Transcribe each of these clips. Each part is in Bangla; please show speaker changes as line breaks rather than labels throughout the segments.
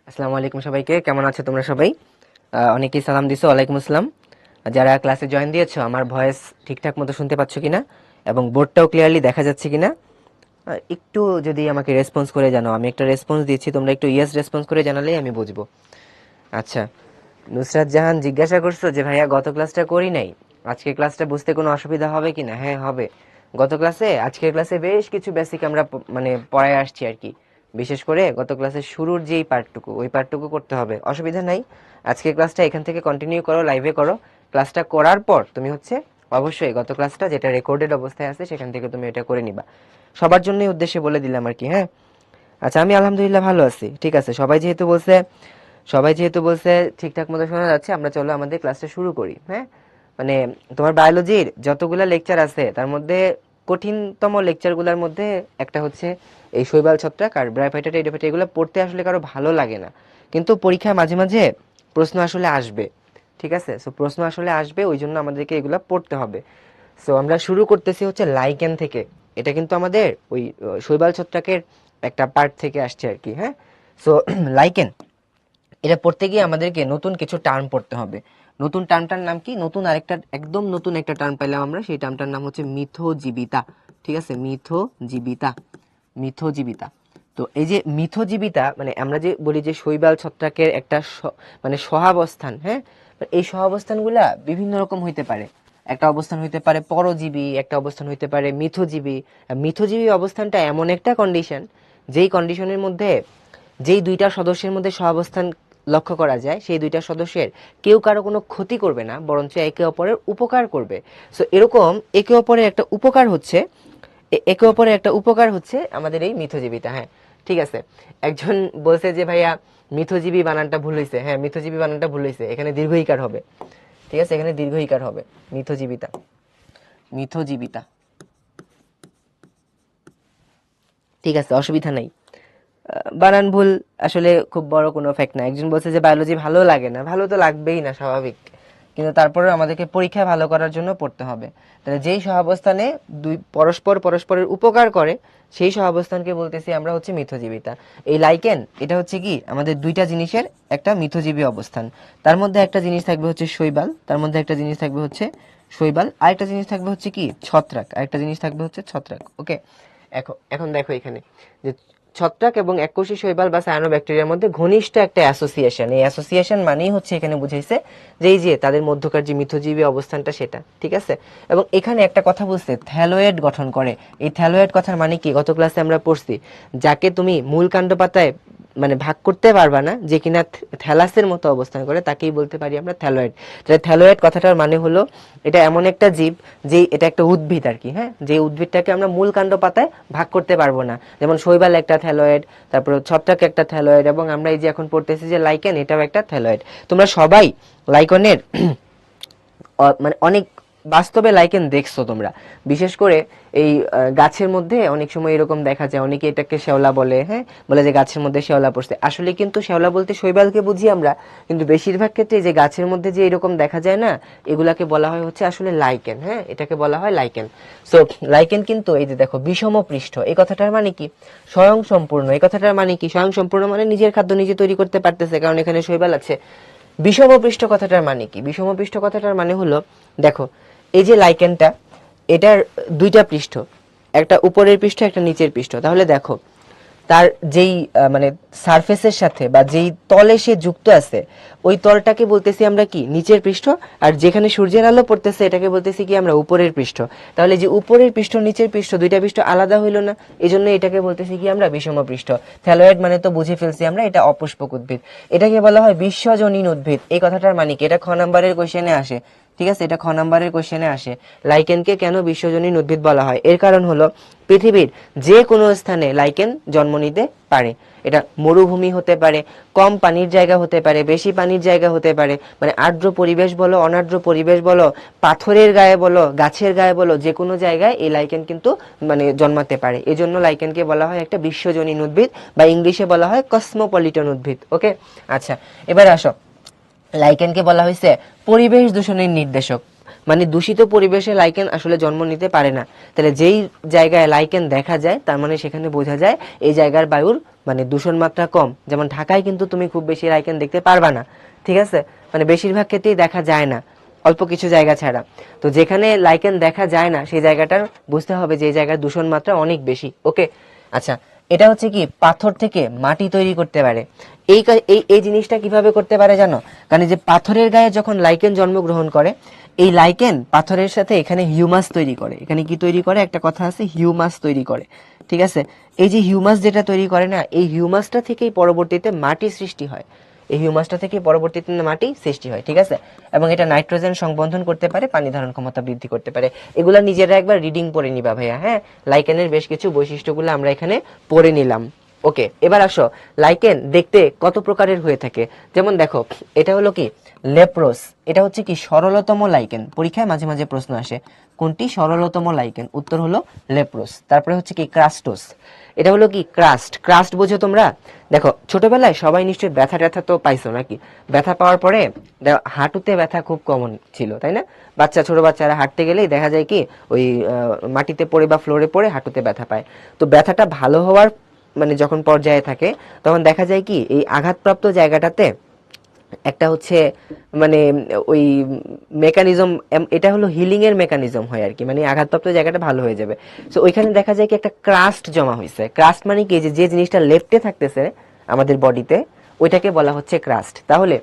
আসসালামু আলাইকুম সবাইকে, কেমন আছো তোমরা সবাই? অনেকেই সালাম দিছো, ওয়ালাইকুম আসসালাম। যারা ক্লাসে জয়েন দিয়েছো, আমার ভয়েস ঠিকঠাক মতো শুনতে পাচ্ছ কিনা এবং বোর্ডটাও ক্লিয়ারলি দেখা যাচ্ছে কিনা একটু যদি আমাকে রেসপন্স করে জানাও। আমি একটা রেসপন্স দিচ্ছি, তোমরা একটু ইয়েস রেসপন্স করে জানালেই আমি বুঝবো। আচ্ছা, নুসরাত জাহান জিজ্ঞাসা করছো যে ভাইয়া গত ক্লাসটা করি নাই, আজকের ক্লাসটা বুঝতে কোনো অসুবিধা হবে কিনা? হ্যাঁ, হবে। আজকের ক্লাসে বেশ কিছু বেসিক আমরা মানে পড়ায় আসছি আর কি। বিশেষ করে গত ক্লাসের শুরুর যেই পার্টটুকু, ওই পার্টটুকু করতে হবে, অসুবিধা নাই। আজকের ক্লাসটা এখান থেকে কন্টিনিউ করো, লাইভে করো। ক্লাসটা করার পর তুমি অবশ্যই গত ক্লাসটা যেটা রেকর্ডেড অবস্থায় আছে সেখান থেকে তুমি এটা করে নিবা। সবার জন্যই উদ্দেশ্যে বলে দিলাম আর কি। হ্যাঁ, আচ্ছা, আমি আলহামদুলিল্লাহ ভালো আছি। ঠিক আছে, সবাই যেহেতু বলছে ঠিকঠাক মতো শোনা যাচ্ছে, আমরা চলো আমাদের ক্লাসটা শুরু করি। হ্যাঁ, মানে তোমার বায়োলজির যতগুলা লেকচার আছে তার মধ্যে কঠিনতম লেকচারগুলোর মধ্যে একটা হচ্ছে এই শৈবাল ছত্রাক আর ব্রায়োফাইটা টেরিডোফাইটা। এগুলো পড়তে আসলে কারো ভালো লাগে না, কিন্তু পরীক্ষায় মাঝে মাঝে প্রশ্ন আসলে আসবে। ঠিক আছে, সো প্রশ্ন আসলে আসবে, ওই জন্য আমাদেরকে এগুলো পড়তে হবে। সো আমরা শুরু করতেছি হচ্ছে লাইকেন থেকে। এটা কিন্তু আমাদের ওই শৈবাল ছত্রাকের একটা পার্ট থেকে আসছে আর কি। হ্যাঁ, সো লাইকেন এটা পড়তে গিয়ে আমাদেরকে নতুন কিছু টার্ম পড়তে হবে। নতুন টার্মটার নাম কি? একদম নতুন একটা টার্ম পাইলাম আমরা, সেই টার্মটার নাম হচ্ছে মিথোজীবিতা। ঠিক আছে, মিথোজীবিতা। তো এই যে মিথোজীবিতা, মানে আমরা যে বলি যে শৈবাল ছত্রাকের একটা মানে সহাবস্থান। হ্যাঁ, এই সহাবস্থানগুলা বিভিন্ন রকম হইতে পারে। একটা অবস্থান হইতে পারে পরজীবী, একটা অবস্থান হইতে পারে মিথোজীবী। মিথোজীবী অবস্থানটা এমন একটা কন্ডিশন, যেই কন্ডিশনের মধ্যে যেই দুইটা সদস্যের মধ্যে সহাবস্থান লক্ষ্য করা যায়, সেই দুইটা সদস্যের কেউ কারো কোনো ক্ষতি করবে না, বরঞ্চ একে অপরের উপকার করবে। সো এরকম একে অপরের একটা উপকার হচ্ছে আমাদের এই মিথজীবিতা। হ্যাঁ, ঠিক আছে। একজন বলছে যে ভাইয়া মিথজীবী বানানটা ভুল হয়েছে। হ্যাঁ, মিথজীবী বানানটা ভুল হয়েছে, এখানে দীর্ঘ ইকার হবে। ঠিক আছে, এখানে দীর্ঘ ইকার হবে। মিথজীবিতা, মিথজীবিতা। ঠিক আছে, অসুবিধা নাই। বানান ভুল আসলে খুব বড় কোনো ফ্যাক্ট না। একজন বলছে যে বায়োলজি ভালো লাগে না, ভালো তো লাগবেই না, স্বাভাবিক। কিন্তু তারপরেও আমাদেরকে পরীক্ষায় ভালো করার জন্য পড়তে হবে। তাহলে যেই সহাবস্থানে দুই পরস্পরের উপকার করে, সেই সহাবস্থানকে বলতেছি আমরা হচ্ছে মিথজীবিতা। এই লাইকেন এটা হচ্ছে কি আমাদের দুইটা জিনিসের একটা মিথজীবী অবস্থান। তার মধ্যে একটা জিনিস থাকবে হচ্ছে শৈবাল, আরেকটা জিনিস থাকবে হচ্ছে কি ছত্রাক। ওকে, এখন দেখো এখানে যে ছত্রাক এবং এককোষী শৈবাল বা সায়ানোব্যাকটেরিয়ার মধ্যে ঘনিষ্ঠ একটা অ্যাসোসিয়েশন। এই অ্যাসোসিয়েশন মানেই হচ্ছে এখানে বুঝাইছে যে এই যে তাদের মধ্যকার যে মিথজীবী অবস্থানটা সেটা। ঠিক আছে, এবং এখানে একটা কথা বলছে থ্যালোয়েড গঠন করে। এই থ্যালোয়েড কথার মানে কি? গত ক্লাসে আমরা পড়ছি, যাকে তুমি মূল কাণ্ড পাতায় মানে ভাগ করতে পারবা না, যে কিনা থ্যালাসের মতো অবস্থান করে, তাকেই বলতে পারি আমরা থ্যালয়েড। তাহলে থ্যালয়েড কথাটার মানে হলো এটা এমন একটা জীব, যে এটা একটা উদ্ভিদ আর কি। হ্যাঁ, যে উদ্ভিদটাকে আমরা মূল কাণ্ড পাতায় ভাগ করতে পারবো না। যেমন শৈবাল একটা থ্যালয়েড, তারপর ছত্রাক একটা থ্যালয়েড, এবং আমরা এই যে এখন পড়তেছি যে লাইকেন, এটাও একটা থ্যালয়েড। তোমরা সবাই লাইকনের মানে অনেক বাস্তবে লাইকেন দেখছো তোমরা। বিশেষ করে এই গাছের মধ্যে অনেক সময় এরকম দেখা যায়, অনেকে এটাকে শেওলা বলে। হ্যাঁ, বলে যে গাছের মধ্যে শেওলা পড়ছে, আসলে কিন্তু শেওলা বলতে শৈবালকে বুঝি আমরা, কিন্তু বেশিরভাগ ক্ষেত্রে যে গাছের মধ্যে যে এরকম দেখা যায় না, এগুলাকে বলা হয় হচ্ছে আসলে লাইকেন। হ্যাঁ, এটাকে বলা হয় লাইকেন। সো লাইকেন কিন্তু এই যে দেখো বিষম পৃষ্ঠ, এই কথাটার মানে কি? স্বয়ং সম্পূর্ণ। এই কথাটার মানে কি? স্বয়ং সম্পূর্ণ মানে নিজের খাদ্য নিজে তৈরি করতে পারতেছে, কারণ এখানে শৈবাল আছে। বিষমপৃষ্ঠ কথাটার মানে কি? বিষমপৃষ্ঠ কথাটার মানে হলো, দেখো এই যে লাইকেনটা, এটার দুইটা পৃষ্ঠ, একটা উপরের পৃষ্ঠ, একটা নিচের পৃষ্ঠ। তাহলে দেখো তার যেই মানে সারফেসের সাথে বা যেই তলে সে যুক্ত আছে, ওই তলটাকে বলতেছি আমরা কি? নিচের পৃষ্ঠ। আর যেখানে সূর্যের আলো পড়তেছে, এটাকে বলতেছি কি আমরা? উপরের পৃষ্ঠ। তাহলে যে উপরের পৃষ্ঠ নিচের পৃষ্ঠ, দুইটা পৃষ্ঠ আলাদা হইলো না, এই জন্য এটাকে বলতেছি কি আমরা? বিষম পৃষ্ঠ। থ্যালয়েড মানে তো বুঝে ফেলছি আমরা, এটা অপুষ্পক উদ্ভিদ। এটাকে বলা হয় বিশ্বজনীন উদ্ভিদ। এই কথাটার মানে কি? এটা খ নাম্বারের কোশ্চেনে আসে। ঠিক আছে, এটা খ নাম্বারের কোশ্চেনে আসে। লাইকেনকে কেন বিশ্বজনীন উদ্ভিদ বলা হয়? এর কারণ হলো পৃথিবীর যে কোনো স্থানে লাইকেন জন্ম নিতে পারে। এটা মরুভূমি হতে পারে, কম পানির জায়গা হতে পারে, বেশি পানির জায়গা হতে পারে, মানে আর্দ্র পরিবেশ বলো, অনার্দ্র পরিবেশ বলো, পাথরের গায়ে বলো, গাছের গায়ে বলো, যে কোনো জায়গায় এই লাইকেন কিন্তু মানে জন্মাতে পারে। এজন্য লাইকেনকে বলা হয় একটা বিশ্বজনীন উদ্ভিদ, বা ইংলিশে বলা হয় কসমোপলিটন উদ্ভিদ। ওকে, আচ্ছা, এবার আসো, লাইকেনকে বলা হয়েছে পরিবেশ দূষণের নির্দেশক। মানে দূষিত পরিবেশে লাইকেন আসলে জন্ম নিতে পারে না। তাহলে যেই জায়গায় লাইকেন দেখা যায় তার মানে সেখানে বোঝা যায় এই জায়গার বায়ুর মানে দূষণ মাত্রা কম। যেমন ঢাকায় কিন্তু তুমি খুব বেশি লাইকেন দেখতে পারবা না, ঠিক আছে, মানে বেশিরভাগ ক্ষেত্রেই দেখা যায় না, অল্প কিছু জায়গা ছাড়া। তো যেখানে লাইকেন দেখা যায় না সেই জায়গাটার বুঝতে হবে যে এই জায়গার দূষণ মাত্রা অনেক বেশি। ওকে, আচ্ছা, এটা হচ্ছে কি পাথর থেকে মাটি তৈরি করতে পারে। এই এই জিনিসটা কিভাবে করতে পারে জানো? কারণ যে পাথরের গায়ে যখন লাইকেন জন্মগ্রহণ করে, এই লাইকেন পাথরের সাথে এখানে হিউমাস তৈরি করে। এখানে কি তৈরি করে? একটা কথা আছে, হিউমাস তৈরি করে, ঠিক আছে। এই যে হিউমাস যেটা তৈরি করে না, এই হিউমাসটা থেকেই পরবর্তীতে মাটি সৃষ্টি হয়। এই হিউমাসটা থেকে পরবর্তীতে মাটি সৃষ্টি হয়, ঠিক আছে। এবং এটা নাইট্রোজেন সংবন্ধন করতে পারে, পানি ধারণ ক্ষমতা বৃদ্ধি করতে পারে। এগুলা নিজেরা একবার রিডিং পড়ে নিবা ভাইয়া, হ্যাঁ। লাইকেনের বেশ কিছু বৈশিষ্ট্যগুলো আমরা এখানে পড়ে নিলাম। ওকে, এবার আসো, লাইকেন দেখতে কত প্রকারের হয়ে থাকে। যেমন দেখো, এটা হলো কি লেপ্রোস। এটা হচ্ছে কি সরলতম লাইকেন। পরীক্ষায় মাঝে মাঝে প্রশ্ন আসে, কোনটি সরলতম লাইকেন? উত্তর হলো লেপ্রোস। তারপরে হচ্ছে কি ক্রাস্টোস। এটা হলো কি ক্রাস্ট। ক্রাস্ট বোঝো তোমরা? দেখো, ছোটবেলায় সবাই নিশ্চয়ই ব্যথা ট্যাথা তো পাইছো নাকি? ব্যথা পাওয়ার পরে হাঁটুতে ব্যথা খুব কমন ছিল, তাই না? ছোট বাচ্চারা হাঁটতে গেলেই দেখা যায় কি ওই মাটিতে পড়ে বা ফ্লোরে পড়ে হাঁটুতে ব্যথা পায়। তো ব্যথাটা ভালো হওয়ার মানে যখন পর্যায়ে থাকে তখন দেখা যায় কি এই আঘাতপ্রাপ্ত জায়গাটাতে একটা হচ্ছে মানে ওই মেকানিজম, এটা হলো হিলিং এর মেকানিজম হয় আর কি, মানে আঘাতপ্রাপ্ত জায়গাটা ভালো হয়ে যাবে। সো ওইখানে দেখা যায় কি একটা ক্রাস্ট জমা হয়েছে। ক্রাস্ট মানে কি যে জিনিসটা লেপ্টে থাকতেছে আমাদের বডিতে, ওইটাকে বলা হচ্ছে ক্রাস্ট। তাহলে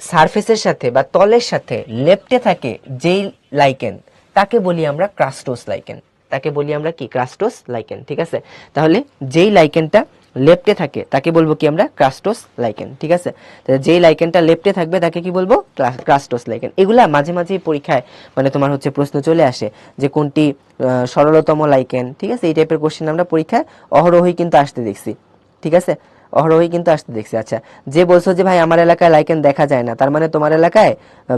সারফেসের সাথে বা তলের সাথে লেপ্টে থাকে যেই লাইকেন তাকে বলি আমরা ক্রাস্টোস লাইকেন। তাকে বলি আমরা কি ক্রাস্টোস লাইকেন, ঠিক আছে। তাহলে যেই লাইকেনটা লেপ্টে থাকে তাকে বলবো কি আমরা ক্রাস্টোস লাইকেন, ঠিক আছে। তাহলে যেই লাইকেনটা লেপ্টে থাকবে তাকে কি বলবো? ক্রাস্টোস লাইকেন। এগুলা মাঝে মাঝে পরীক্ষায় মানে তোমার হচ্ছে প্রশ্ন চলে আসে যে কোনটি সরলতম লাইকেন, ঠিক আছে। এই টাইপের কোশ্চেন আমরা পরীক্ষায় অহরহই কিন্তু আসতে দেখছি, ঠিক আছে, অহরহই কিন্তু আসতে দেখছি। আচ্ছা, যে বলছো যে ভাই আমার এলাকায় লাইকেন দেখা যায় না, তার মানে তোমার এলাকায়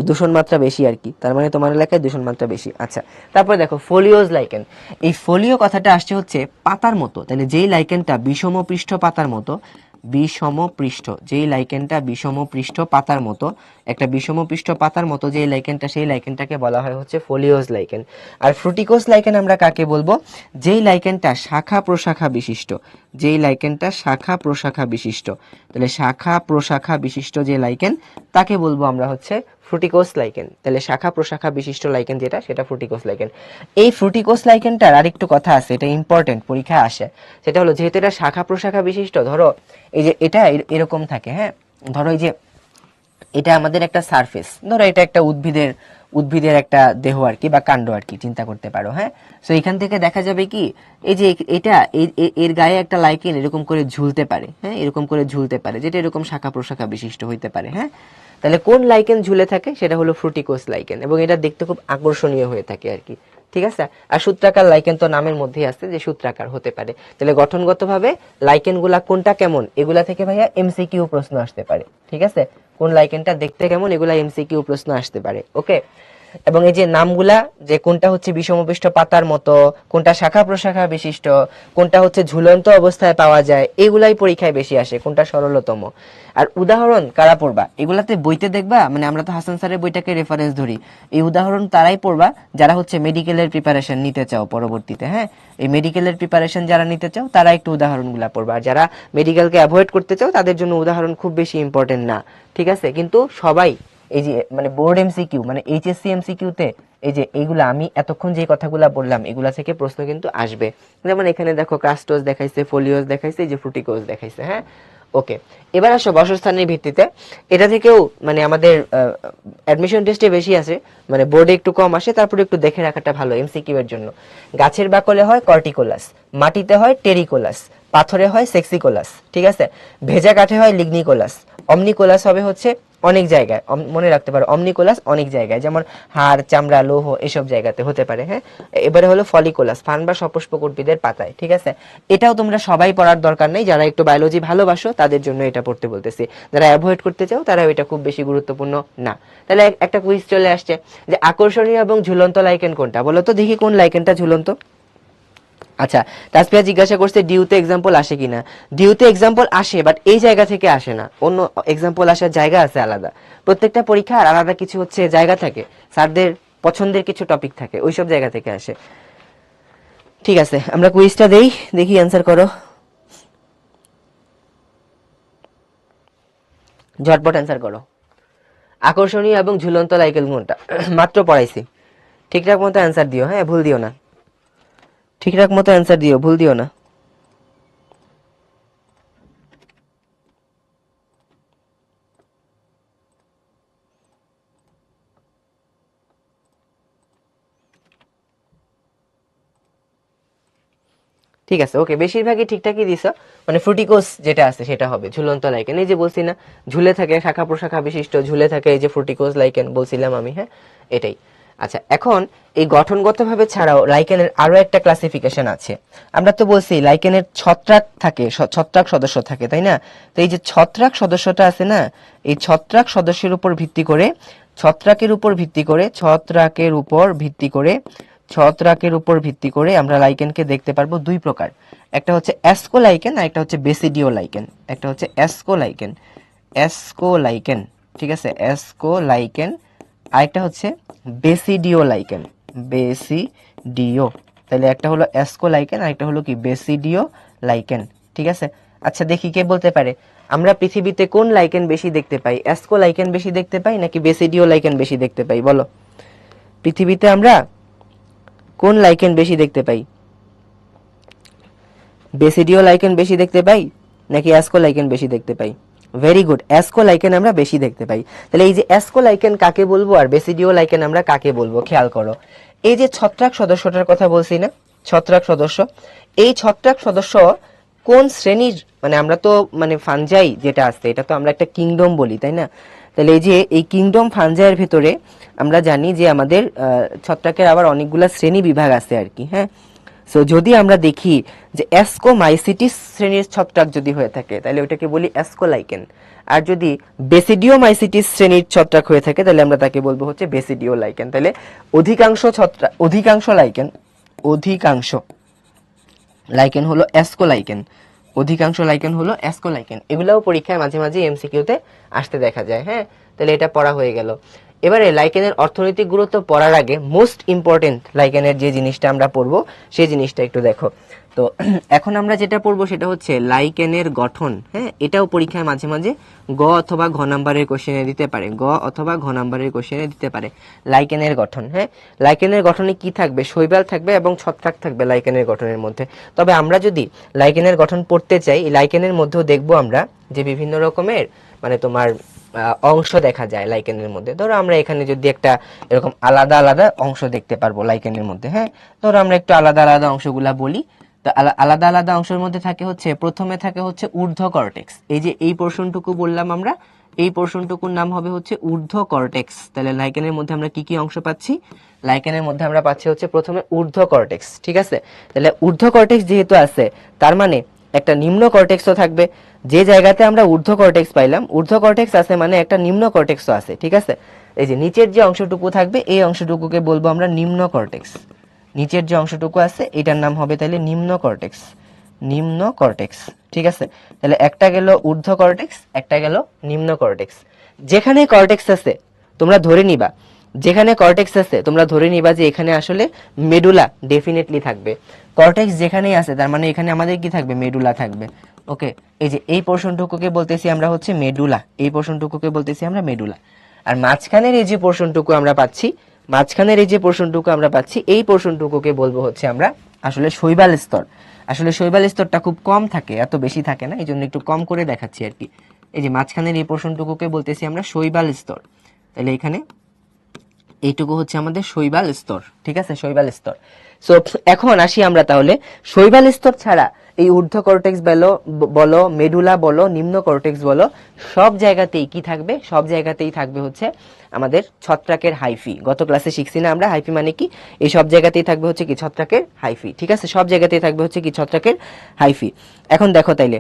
দূষণ মাত্রা বেশি আর কি, তার মানে তোমার এলাকায় দূষণ মাত্রা বেশি। আচ্ছা, তারপরে দেখো ফোলিওজ লাইকেন। এই ফোলিও কথাটা আসছে হচ্ছে পাতার মতো। তাহলে যেই লাইকেনটা বিষম পৃষ্ঠ পাতার মতো, বিষম পৃষ্ঠ, যেই লাইকেনটা বিষম পৃষ্ঠ পাতার মতো, একটা বিষম পৃষ্ঠ পাতার মতো যেই লাইকেনটা, সেই লাইকেনটাকে বলা হয় হচ্ছে ফোলিওজ লাইকেন। আর ফ্রুটিকোস লাইকেন আমরা কাকে বলবো? যেই লাইকেনটা শাখা প্রশাখা বিশিষ্ট, যেই লাইকেনটা শাখা প্রশাখা বিশিষ্ট। তাহলে শাখা প্রশাখা বিশিষ্ট যে লাইকেন তাকে বলবো আমরা হচ্ছে ফ্রুটিকোস লাইকেন। তাহলে শাখা প্রশাখা বিশিষ্ট লাইকেন যেটা, সেটা ফ্রুটিকোস লাইকেন। এই ফ্রুটিকোস লাইকেনটার আরেকটু কথা আছে, এটা ইম্পর্টেন্ট, পরীক্ষায় আসে। সেটা হলো যেহেতু এটা শাখা প্রশাখা বিশিষ্ট, ধরো এই যে এটা এরকম থাকে, হ্যাঁ, ধরো এই যে এটা আমাদের একটা সারফেস, ধরো এটা একটা উদ্ভিদের একটা দেহ আর কি, বা কাণ্ড আর কি, চিন্তা করতে পারো, হ্যাঁ। সো এখান থেকে দেখা যাবে কি এই যে এটা এর গায়ে একটা লাইকেন এরকম করে ঝুলতে পারে, হ্যাঁ, এরকম করে ঝুলতে পারে, যেটা এরকম শাখা প্রশাখা বিশিষ্ট হইতে পারে, হ্যাঁ। তাহলে কোন লাইকেন ঝুলে থাকে? সেটা হলো ফ্রুটিকোস লাইকেন, এবং এটা দেখতে খুব আকর্ষণীয় হয়ে থাকে আর কি, ঠিক আছে। আর সূত্রাকার লাইকেন তো নামের মধ্যেই আছে যে সূত্রাকার হতে পারে। তাহলে গঠনগতভাবে লাইকেন গুলা কোনটা কেমন, এগুলা থেকে ভাইয়া এমসিকিউ প্রশ্ন আসতে পারে, ঠিক আছে। কোন লাইকেনটা দেখতে কেমন, এগুলা এমসিকিউ প্রশ্ন আসতে পারে, ওকে। এবং এই যে নামগুলা, যে কোনটা হচ্ছে বিষমপৃষ্ঠ পাতার মতো, কোনটা শাখা প্রশাখা বিশিষ্ট, কোনটা হচ্ছে ঝুলন্ত অবস্থায় পাওয়া যায়, এগুলাই পরীক্ষায় বেশি আসে, কোনটা সরলতম। আর উদাহরণ কারা পড়বা? এগুলাতে বইতে দেখবা, মানে আমরা তো হাসান স্যারের বইটাকে রেফারেন্স ধরি, এই উদাহরণ তারাই পড়বা যারা হচ্ছে মেডিকেলের প্রিপারেশন নিতে চাও পরবর্তীতে, হ্যাঁ। এই মেডিকেলের প্রিপারেশন যারা নিতে চাও তারা একটু উদাহরণগুলা পড়বা, আর যারা মেডিকেলকে অ্যাভয়েড করতে চাও তাদের জন্য উদাহরণ খুব বেশি ইম্পর্টেন্ট না, ঠিক আছে। কিন্তু সবাই এই যে মানে বোর্ড এমসিকিউ মানে এইচএসসি এমসিকিউতে এই যে এইগুলা আমি এতক্ষণ যে কথাগুলা বললাম এগুলা থেকে প্রশ্ন কিন্তু আসবে। যেমন এখানে দেখো কাস্টোস দেখাইছে, ফোলিওস দেখাইছে, এই যে ফ্রুটিকোস দেখাইছে, হ্যাঁ। ওকে, এবার আসো বাসস্থানের ভিত্তিতে। এটা থেকেও মানে আমাদের অ্যাডমিশন টেস্টে বেশি আসে, মানে বোর্ডে একটু কম আসে, তারপরে একটু দেখে রাখাটা ভালো এমসিকিউ এর জন্য। গাছের বাকলে হয় কর্টিকোলাস, মাটিতে হয় টেরিকোলাস, পাথরে হয় সেক্সিকোলাস, ঠিক আছে। ভেজা কাঠে হয় লিগনিকোলাস, অমনিকোলাস হবে হচ্ছে অনেক জায়গায়, মনে রাখতে পারো অমনিকোলাস অনেক জায়গায়, যেমন হাড়, চামড়া, লৌহ এসব জায়গাতে হতে পারে, হ্যাঁ। এবারে হলো ফলিকোলাস, ফান বা সপুষ্পক উদ্ভিদের পাতায়, ঠিক আছে। এটাও তোমরা সবাই পড়ার দরকার নেই, যারা একটু বায়োলজি ভালোবাসো তাদের জন্য এটা পড়তে বলতেছি, যারা অ্যাভয়েড করতে চাও তারা এটা খুব বেশি গুরুত্বপূর্ণ না। তাহলে একটা কুইজ চলে আসছে যে আকর্ষণীয় এবং ঝুলন্ত লাইকেন কোনটা, বলো তো দেখি কোন লাইকেনটা ঝুলন্ত। আচ্ছা, তাসফিয়া জিজ্ঞাসা করছে ডিউতে এক্সাম্পল আসে কিনা। ডিউতে এক্সাম্পল আসে, বাট এই জায়গা থেকে আসে না, অন্য এক্সাম্পল আসার জায়গা আছে আলাদা। প্রত্যেকটা পরীক্ষার আলাদা কিছু হচ্ছে জায়গা থাকে, স্যারদের পছন্দের কিছু টপিক থাকে, ওইসব জায়গা থেকে আসে। ঠিক আছে, আমরা কুইজটা দেই, দেখি অ্যান্সার করো, ঝটপট অ্যান্সার করো। আকর্ষণীয় এবং ঝুলন্ত লাইকেন কোনটা? মাত্র পড়াইছি, ঠিকঠাক মতো অ্যান্সার দিও, হ্যাঁ ভুল দিও না, ঠিকঠাক মতো অ্যান্সার দিও, ভুল দিও না। ঠিক আছে, ওকে, বেশিরভাগই ঠিকঠাকই দিছো, মানে ফ্রুটিকোস যেটা আছে সেটা হবে ঝুলন্ত লাইকেন। এই যে বলছি না, ঝুলে থাকে, শাখা প্রশাখা বিশিষ্ট ঝুলে থাকে, এই যে ফ্রুটিকোস লাইকেন বলছিলাম আমি, হ্যাঁ এটাই। আচ্ছা, এখন এই গঠনগতভাবে ছাড়াও লাইকেনের আরো একটা ক্লাসিফিকেশন আছে। আমরা তো বলছি লাইকেনের ছত্রাক থাকে, ছত্রাক সদস্য থাকে, তাই না? তো এই যে ছত্রাক সদস্যটা আছে না, এই ছত্রাক সদস্যের উপর ভিত্তি করে, ছত্রাকের উপর ভিত্তি করে, ছত্রাকের উপর ভিত্তি করে আমরা লাইকেনকে দেখতে পারবো দুই প্রকার। একটা হচ্ছে অ্যাসকোলাইকেন আর একটা হচ্ছে বেসিডিওলাইকেন। একটা হচ্ছে অ্যাসকোলাইকেন, ঠিক আছে, অ্যাসকোলাইকেন, আরেকটা হচ্ছে বেসিডিও। তাহলে একটা হলো অ্যাসকোলাইকেন আর একটা হলো কি বেসিডিওলাইকেন, ঠিক আছে। আচ্ছা দেখি কে বলতে পারে আমরা পৃথিবীতে কোন লাইকেন বেশি দেখতে পাই? অ্যাসকোলাইকেন বেশি দেখতে পাই নাকি বেসিডিওলাইকেন বেশি দেখতে পাই? বলো, পৃথিবীতে আমরা কোন লাইকেন বেশি দেখতে পাই? বেসিডিওলাইকেন বেশি দেখতে পাই নাকি অ্যাসকোলাইকেন বেশি দেখতে পাই? ভেরি গুড, অ্যাসকোলাইকেন আমরা বেশি দেখতে পাই। তাহলে এই যে অ্যাসকোলাইকেন কাকে বলবো আর বেসিডিওলাইকেন আমরা কাকে বলবো, খেয়াল করো। এই যে ছত্রাক সদস্যটার কথা বলছি না, ছত্রাক সদস্য, এই ছত্রাক সদস্য কোন শ্রেণীর, মানে আমরা তো মানে ফানজাই যেটা আছে এটা তো আমরা একটা কিংডম বলি, তাই না? তাহলে এই যে এই কিংডম ফানজাইয়ের ভেতরে আমরা জানি যে আমাদের ছত্রাকের আবার অনেকগুলা শ্রেণী বিভাগ আছে আর কি, হ্যাঁ। সো যদি আমরা দেখি যে অ্যাসকোমাইসিটিস শ্রেণীর ছত্রাক যদি হয়ে থাকে তাহলে ওটাকে বলি অ্যাসকোলাইকেন, আর যদি বেসিডিওমাইসিটিস শ্রেণীর ছত্রাক হয়ে থাকে তাহলে আমরা তাকে বলবো হচ্ছে বেসিডিওলাইকেন। তাহলে অধিকাংশ লাইকেন হলো অ্যাসকোলাইকেন, অধিকাংশ লাইকেন হলো অ্যাসকোলাইকেন। এগুলাও পরীক্ষায় মাঝে মাঝে এমসিকিউতে আসতে দেখা যায়, হ্যাঁ। তাহলে এটা পড়া হয়ে গেল। এবারে লাইকেনের অর্থনৈতিক গুরুত্ব পড়ার আগে মোস্ট ইম্পর্টেন্ট লাইকেনের যে জিনিসটা আমরা পড়বো সেই জিনিসটা একটু দেখো। তো এখন আমরা যেটা পড়বো সেটা হচ্ছে লাইকেনের গঠন, হ্যাঁ। এটাও পরীক্ষায় মাঝে মাঝে গ অথবা ঘ নাম্বারের কোশ্চেনে দিতে পারে, লাইকেনের গঠন, হ্যাঁ। লাইকেনের গঠনে কি থাকবে? শৈবাল থাকবে এবং ছত্রাক থাকবে লাইকেনের গঠনের মধ্যে। তবে আমরা যদি লাইকেনের গঠন পড়তে চাই, লাইকেনের মধ্যেও দেখবো আমরা যে বিভিন্ন রকমের মানে তোমার অংশ দেখা যায় লাইকেনের মধ্যে। ধরো আমরা এখানে যদি একটা এরকম আলাদা আলাদা অংশ দেখতে পারবো লাইকেনের মধ্যে, হ্যাঁ। ধরো আমরা একটু আলাদা আলাদা অংশগুলা বলি। তো আলাদা আলাদা অংশের মধ্যে থাকে হচ্ছে, প্রথমে থাকে হচ্ছে ঊর্ধ্ব কর্টেক্স। এই যে এই পোর্শনটুকু বললাম আমরা, এই পোর্শনটুকুর নাম হবে হচ্ছে ঊর্ধ্ব কর্টেক্স। তাহলে লাইকেনের মধ্যে আমরা কি কি অংশ পাচ্ছি? লাইকেনের মধ্যে আমরা পাচ্ছি হচ্ছে প্রথমে ঊর্ধ্ব কর্টেক্স, ঠিক আছে। তাহলে ঊর্ধ্ব কর্টেক্স যেহেতু আছে তার মানে একটা নিম্ন কর্টেক্সও থাকবে। যে জায়গাতে আমরা ঊর্ধ্ব কর্টেক্স পাইলাম, ঊর্ধ্ব কর্টেক্স আছে মানে একটা নিম্ন কর্টেক্সও আছে, ঠিক আছে। এই যে নিচের যে অংশটুকু থাকবে এই অংশটুকুকে বলবো আমরা নিম্ন কর্টেক্স। নিচের যে অংশটুকু আছে এটার নাম হবে তাহলে নিম্ন কর্টেক্স, ঠিক আছে। তাহলে একটা গেল ঊর্ধ্ব কর্টেক্স, একটা গেল নিম্ন কর্টেক্স। যেখানে কর্টেক্স আছে তোমরা ধরে নিবা, যে এখানে আসলে মেডুলা ডেফিনেটলি থাকবে। কর্টেক্স যেখানেই আছে তার মানে এখানে আমাদের কি থাকবে? মেডুলা থাকবে, ওকে। এই যে এই পোর্শনটুকুকে বলতেছি আমরা হচ্ছে মেডুলা, আর মাঝখানের এই যে পোর্শনটুকু আমরা পাচ্ছি, এই পোর্শনটুকুকে বলবো হচ্ছে আমরা আসলে শৈবাল স্তর। আসলে শৈবাল স্তরটা খুব কম থাকে, এত বেশি থাকে না, এই জন্য একটু কম করে দেখাচ্ছি আর কি। এই যে মাঝখানের এই পোর্শনটুকুকে বলতেছি আমরা শৈবাল স্তর। তাহলে এখানে এইটুকু হচ্ছে আমাদের শৈবাল স্তর, ঠিক আছে, শৈবাল স্তর। সো এখন আসি আমরা তাহলে শৈবাল স্তর ছাড়া এই ঊর্ধ্ব কর্টেক্স বলো, মেডুলা বলো, নিম্ন কর্টেক্স বলো, সব জায়গাতেই কি থাকবে? সব জায়গাতেই থাকবে হচ্ছে আমাদের ছত্রাকের হাইফি। গত ক্লাসে শিখছি না আমরা হাইফি মানে কি? এই সব জায়গাতেই থাকবে হচ্ছে কি? ছত্রাকের হাইফি, ঠিক আছে, সব জায়গাতেই থাকবে হচ্ছে কি? ছত্রাকের হাইফি। এখন দেখো তাইলে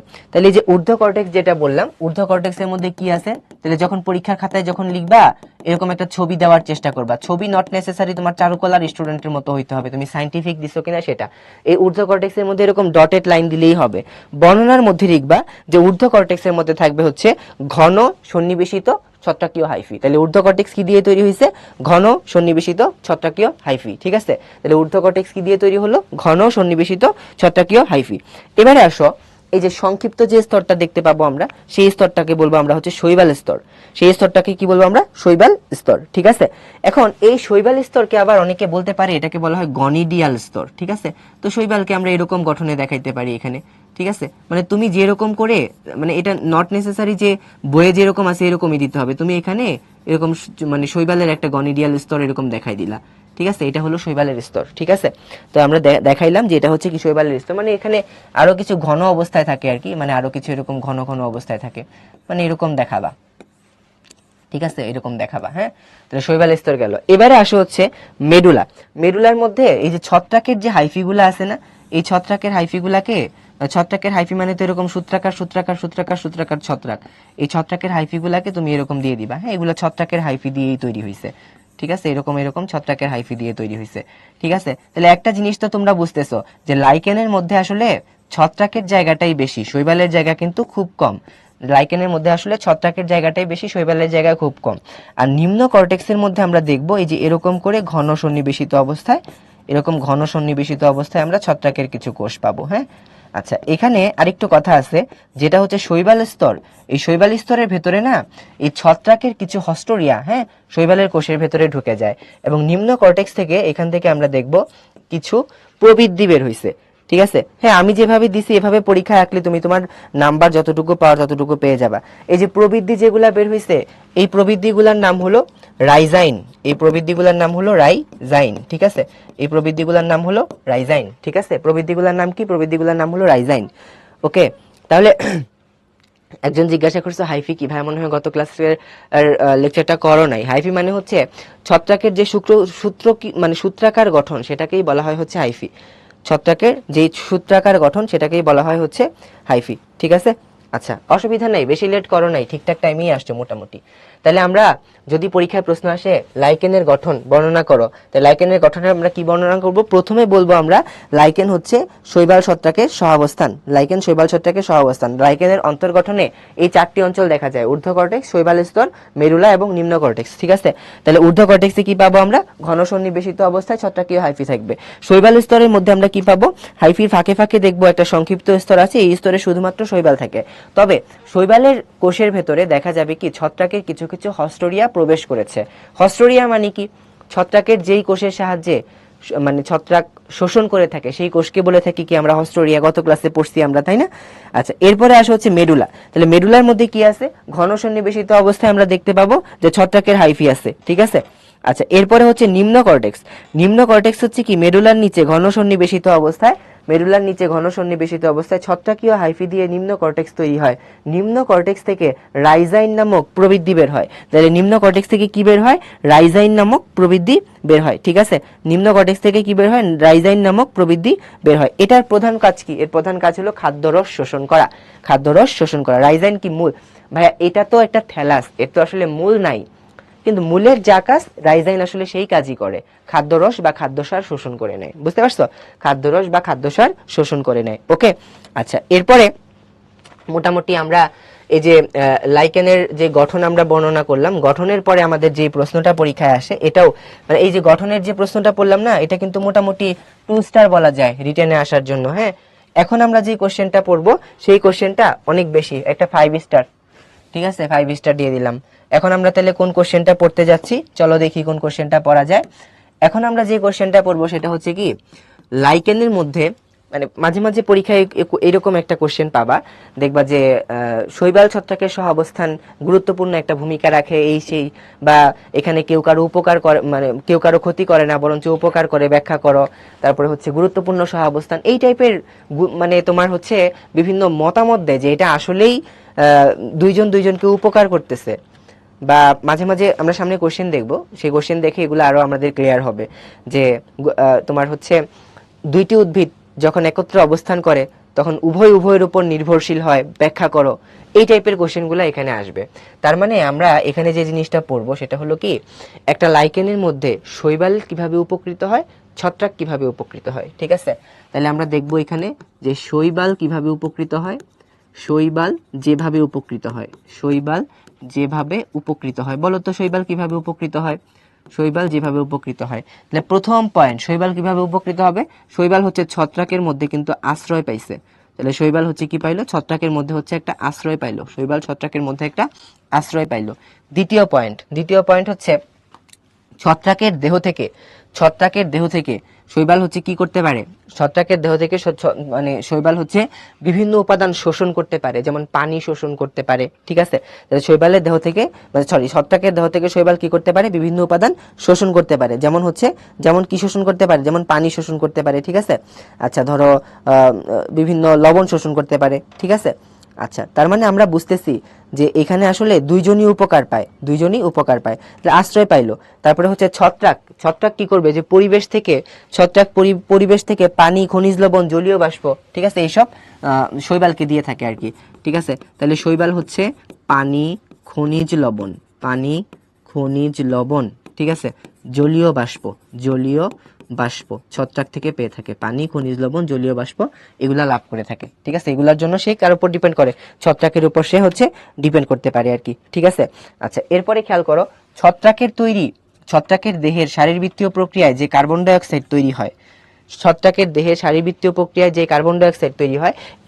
এই যে ঊর্ধ্ব কর্টেক্স যেটা বললাম, ঊর্ধ্ব কর্টেক্সের মধ্যে কি আছে? তাহলে যখন পরীক্ষার খাতায় যখন লিখবা এরকম একটা ছবি দেওয়ার চেষ্টা করবা। ছবি নট নেসেসারি তোমার চারুকলার স্টুডেন্টের মতো হইতে হবে, তুমি সাইন্টিফিক দিছো কিনা সেটা। এই ঊর্ধ্ব কর্টেক্সের মধ্যে এরকম ডটেড লাইন দিলেই হবে। বর্ণনার মধ্যে লিখবা যে ঊর্ধ্ব কর্টেক্সের মধ্যে থাকবে হচ্ছে ঘন সন্নিবেশিত ছত্রাকীয় হাইফি। তাহলে ঊর্ধ্ব কর্টেক্স কি দিয়ে তৈরি হয়েছে? ঘন সন্নিবেশিত ছত্রাকীয় হাইফি। ঠিক আছে, তাহলে ঊর্ধ্ব কর্টেক্স কি দিয়ে তৈরি হলো? ঘন সন্নিবেশিত ছত্রাকীয় হাইফি। এবারে আসো, এই যে সংক্ষিপ্ত যে স্তরটা দেখতে পাবো আমরা, সেই স্তরটাকে বলবো আমরা হচ্ছে শৈবাল স্তর। সেই স্তরটাকে কি বলবো আমরা? শৈবাল স্তর। ঠিক আছে, এখন এই শৈবাল স্তরকে আবার অনেকে বলতে পারে এটাকে বলা হয় গনিডিয়াল স্তর। ঠিক আছে, তো শৈবালকে আমরা এরকম গঠনে দেখাইতে পারি এখানে। ঠিক আছে, মানে তুমি যেরকম করে, মানে এটা নট নেসেসারি যে বইয়ে যেরকম আছে এরকমই দিতে হবে, তুমি এখানে এরকম মানে শৈবালের একটা গনিডিয়াল স্তর এরকম দেখাই দিলা। ঠিক আছে, এটা হলো শৈবালের স্তর। ঠিক আছে, তো আমরা দেখাইলাম যে এটা হচ্ছে কি শৈবালের স্তর, মানে এখানে আরো কিছু ঘন অবস্থায় থাকে আর কি, মানে আরো কিছু এরকম ঘন ঘন অবস্থায় থাকে, মানে এরকম দেখাবা। ঠিক আছে, এরকম দেখাবা। হ্যাঁ, তাহলে শৈবাল স্তর গেল। এবারে আসো হচ্ছে মেডুলা। মেডুলার মধ্যে এই যে ছত্রাকের যে হাইফিগুলা আছে না, এই ছত্রাকের হাইফিগুলাকে, ছত্রাকের হাইফি মানে তো এরকম সূত্রাকার সূত্রাকার সূত্রাকার সূত্রাকার ছত্রাক, এই ছত্রাকের হাইফিগুলাকে তুমি এরকম দিয়ে দিবা। হ্যাঁ, এগুলো ছত্রাকের হাইফি দিয়েই তৈরি হয়েছে। ঠিক আছে, এরকম এরকম ছত্রাকের হাইফি দিয়ে তৈরি হয়েছে। ঠিক আছে, তাহলে একটা জিনিস তো তোমরা বুঝতেছো যে লাইকেনের মধ্যে আসলে ছত্রাকের জায়গাটাই বেশি, শৈবালের জায়গা কিন্তু খুব কম। লাইকেনের মধ্যে আসলে ছত্রাকের জায়গাটাই বেশি, শৈবালের জায়গা খুব কম। আর নিম্ন কর্টেক্সের মধ্যে আমরা দেখবো এই যে এরকম করে ঘন সন্নিবেশিত অবস্থায়, এরকম ঘন সন্নিবেশিত অবস্থায় আমরা ছত্রাকের কিছু কোষ পাবো। হ্যাঁ, আচ্ছা, এখানে আরেকটু কথা আছে, যেটা হচ্ছে শৈবাল স্তর। এই শৈবাল স্তরের ভেতরে না এই ছত্রাকের কিছু হস্টোরিয়া, হ্যাঁ, শৈবালের কোষের ভেতরে ঢুকে যায়, এবং নিম্ন কর্টেক্স থেকে, এখান থেকে আমরা দেখব কিছু প্রবৃদ্ধি বের হইছে। ঠিক আছে, হ্যাঁ, আমি যেভাবে দিছি এভাবে পরীক্ষা রাখলে তুমি তোমার নাম্বার যতটুকু পাওয়ার ততটুকু পেয়ে যাবা। এই যে প্রবৃদ্ধি যেগুলা বের হইছে, এই প্রবৃদ্ধিগুলার নাম হলো রাইজাইন। এই প্রবৃদ্ধিগুলার নাম হলো রাইজাইন। ঠিক আছে, এই প্রবৃদ্ধিগুলার নাম হলো রাইজাইন। ঠিক আছে, প্রবৃদ্ধিগুলার নাম কি? প্রবৃদ্ধিগুলার নাম হলো রাইজাইন। ওকে, তাহলে একজন জিজ্ঞাসা করছে হাইফি কি? ভাই মনে হয় গত ক্লাসের লেকচারটা করো নাই। হাইফি মানে হচ্ছে ছত্রাকের যে সূত্র কি, মানে সূত্রাকার গঠন, সেটাকেই বলা হয় হচ্ছে হাইফি। ছত্রাকের যে সূত্রাকার গঠন সেটাকেই বলা হয় হচ্ছে হাইফি। ঠিক আছে, আচ্ছা, অসুবিধা নাই, বেশি লেট করো নাই, ঠিকঠাক টাইমেই আসছো মোটামুটি। তাহলে আমরা যদি পরীক্ষায় প্রশ্ন আসে লাইকেনের গঠন বর্ণনা করো, তাহলে লাইকেনের গঠনে আমরা কি বর্ণনা করব? প্রথমে বলবো আমরা লাইকেন হচ্ছে শৈবাল ছত্রাকের সহাবস্থান। লাইকেন শৈবাল ছত্রাকের সহাবস্থান। লাইকেনের অন্তর্গঠনে এই চারটি অঞ্চল দেখা যায়: ঊর্ধ্ব কর্টেক্স, শৈবাল স্তর, মেরুলা এবং নিম্ন কর্টেক্স। ঠিক আছে, তাহলে ঊর্ধ্ব কর্টেক্সে কি পাবো আমরা? ঘন সন্নিবেশিত অবস্থায় ছত্রাকীয় হাইফি থাকবে। শৈবাল স্তরের মধ্যে আমরা কি পাবো? হাইফির ফাঁকে ফাঁকে দেখবো একটা সংক্ষিপ্ত স্তর আছে, এই স্তরে শুধুমাত্র শৈবাল থাকে। তবে শৈবালের কোষের ভেতরে দেখা যাবে কি ছত্রাকের কিছু কিছু হস্টোরিয়া প্রবেশ করেছে। হস্টোরিয়া মানে কি? ছত্রাকের যেই কোষের সাহায্যে মানে ছত্রাক শোষণ করে থাকে সেই কোষকে বলে থাকি কি আমরা? হস্টোরিয়া। গত ক্লাসে পড়ছি আমরা, তাই না? আচ্ছা, এরপরে আসে হচ্ছে মেডুলা। তাহলে মেডুলার মধ্যে কি আছে? ঘন সন্নিবেশিত অবস্থায় আমরা দেখতে পাবো যে ছত্রাকের হাইফি আছে। ঠিক আছে, আচ্ছা, এরপরে হচ্ছে নিম্ন কর্টেক্স। নিম্ন কর্টেক্স হচ্ছে কি? মেডুলার নিচে ঘন সন্নিবেশিত অবস্থায়, মেডুলার নিচে ঘন সন্নিবেশিত অবস্থায় ছত্রাকীয় হাইফি দিয়ে নিম্ন কর্টেক্স তৈরি হয়। নিম্ন কর্টেক্স থেকে রাইজাইন নামক প্রবৃদ্ধি বের হয়। তাহলে নিম্ন কর্টেক্স থেকে কি বের হয়? রাইজাইন নামক প্রবৃদ্ধি বের হয়। ঠিক আছে, নিম্ন কর্টেক্স থেকে কি বের হয়? রাইজাইন নামক প্রবৃদ্ধি বের হয়। এটার প্রধান কাজ কি? এর প্রধান কাজ হলো খাদ্যরস শোষণ করা। খাদ্যরস শোষণ করা। রাইজাইন কি মূল? ভাইয়া এটা তো একটা থ্যালাস, এর তো আসলে মূল নাই, কিন্তু মূলের যা কাজ রাইজাইন আসলে সেই কাজই করে, খাদ্যরস বা খাদ্যসার শোষণ করে নেয়। বুঝতে পারছো? খাদ্যরস বা খাদ্যসার শোষণ করে নেয়। ওকে, আচ্ছা, এরপরে মোটামুটি আমরা এই যে লাইকেনের যে গঠন আমরা বর্ণনা করলাম, গঠনের পরে আমাদের যে প্রশ্নটা পরীক্ষায় আসে, এটাও মানে এই যে গঠনের যে প্রশ্নটা পড়লাম না, এটা কিন্তু মোটামুটি 2 স্টার বলা যায় রিটেনে আসার জন্য। হ্যাঁ, এখন আমরা যে কোশ্চেনটা পড়বো সেই কোশ্চেনটা অনেক বেশি, একটা 5 স্টার। ঠিক আছে, 5 স্টার দিয়ে দিলাম। এখন আমরা তাহলে কোন কোশ্চেনটা পড়তে যাচ্ছি, চলো দেখি কোন কোশ্চেনটা পড়া যায়। এখন আমরা যে কোশ্চেনটা পড়বো সেটা হচ্ছে কি, লাইকেনের মধ্যে মানে মাঝে মাঝে পরীক্ষায় এরকম একটা কোশ্চেন পাবা, দেখবা যে শৈবাল ছত্রাকের সহাবস্থান গুরুত্বপূর্ণ একটা ভূমিকা রাখে, এই সেই, বা এখানে কেউ কারো উপকার করে, মানে কেউ কারো ক্ষতি করে না বরঞ্চ উপকার করে, ব্যাখ্যা করো। তারপরে হচ্ছে গুরুত্বপূর্ণ সহাবস্থান, এই টাইপের মানে তোমার হচ্ছে বিভিন্ন মতামত দেয় যে এটা আসলেই দুইজন দুইজনকে উপকার করতেছে। বা মাঝে মাঝে আমরা সামনে কোশ্চেন দেখব, সেই কোশ্চেন দেখে এগুলো আরো আমাদের ক্লিয়ার হবে যে তোমার হচ্ছে দুইটি উদ্ভিদ যখন একত্রে অবস্থান করে তখন উভয়ের উপর নির্ভরশীল হয়, ব্যাখ্যা করো। এই টাইপের কোশ্চেনগুলো এখানে আসবে। তার মানে আমরা এখানে যে জিনিসটা পড়বো সেটা হলো কি, একটা লাইকেনের মধ্যে শৈবাল কিভাবে উপকৃত হয়, ছত্রাক কিভাবে উপকৃত হয়। ঠিক আছে, তাহলে আমরা দেখবো এখানে যে শৈবাল কিভাবে উপকৃত হয়, শৈবাল যেভাবে উপকৃত হয়, শৈবাল যেভাবে উপকৃত হয়। বলো তো শৈবাল কিভাবে উপকৃত হয়? শৈবাল যেভাবে উপকৃত হয়, তাহলে প্রথম পয়েন্ট, শৈবাল কিভাবে উপকৃত হবে? শৈবাল হচ্ছে ছত্রাকের মধ্যে কিন্তু আশ্রয় পাইছে। তাহলে শৈবাল হচ্ছে কি পাইলো? ছত্রাকের মধ্যে হচ্ছে একটা আশ্রয় পাইলো। শৈবাল ছত্রাকের মধ্যে একটা আশ্রয় পাইলো। দ্বিতীয় পয়েন্ট হচ্ছে ছত্রাকের দেহ থেকে শৈবাল হচ্ছে কি করতে পারে? ছত্রাকের দেহ থেকে মানে শৈবাল হচ্ছে বিভিন্ন উপাদান শোষণ করতে পারে, যেমন পানি শোষণ করতে পারে। ঠিক আছে, তাহলে শৈবালের দেহ থেকে, মানে ছত্রাকের দেহ থেকে শৈবাল কি করতে পারে? বিভিন্ন উপাদান শোষণ করতে পারে। যেমন কি শোষণ করতে পারে? যেমন পানি শোষণ করতে পারে। ঠিক আছে, আচ্ছা ধরো বিভিন্ন লবণ শোষণ করতে পারে। ঠিক আছে, আচ্ছা তার মানে আমরা বুঝতেছি যে এখানে আসলে দুইজনই উপকার পায়, আশ্রয় পাইলো। তারপরে হচ্ছে ছত্রাক কি করবে? যে পরিবেশ থেকে পানি, খনিজ লবণ, জলীয় বাষ্প, ঠিক আছে, এইসব শৈবালকে দিয়ে থাকে আর কি। ঠিক আছে, তাহলে শৈবাল হচ্ছে পানি, খনিজ লবণ, ঠিক আছে, জলীয় বাষ্প ছত্রাক থেকে পেয়ে থাকে। পানি, খনিজ লবণ, জলীয় বাষ্প এগুলা লাভ করে থাকে। ঠিক আছে, এগুলার জন্য সে কার উপর ডিপেন্ড করে? ছত্রাকের উপর সে হচ্ছে ডিপেন্ড করতে পারে আর কি। ঠিক আছে, আচ্ছা এরপরে খেয়াল করো, ছত্রাকের দেহের শারীরবৃত্তীয় প্রক্রিয়ায় যে কার্বন ডাই অক্সাইড তৈরি হয়,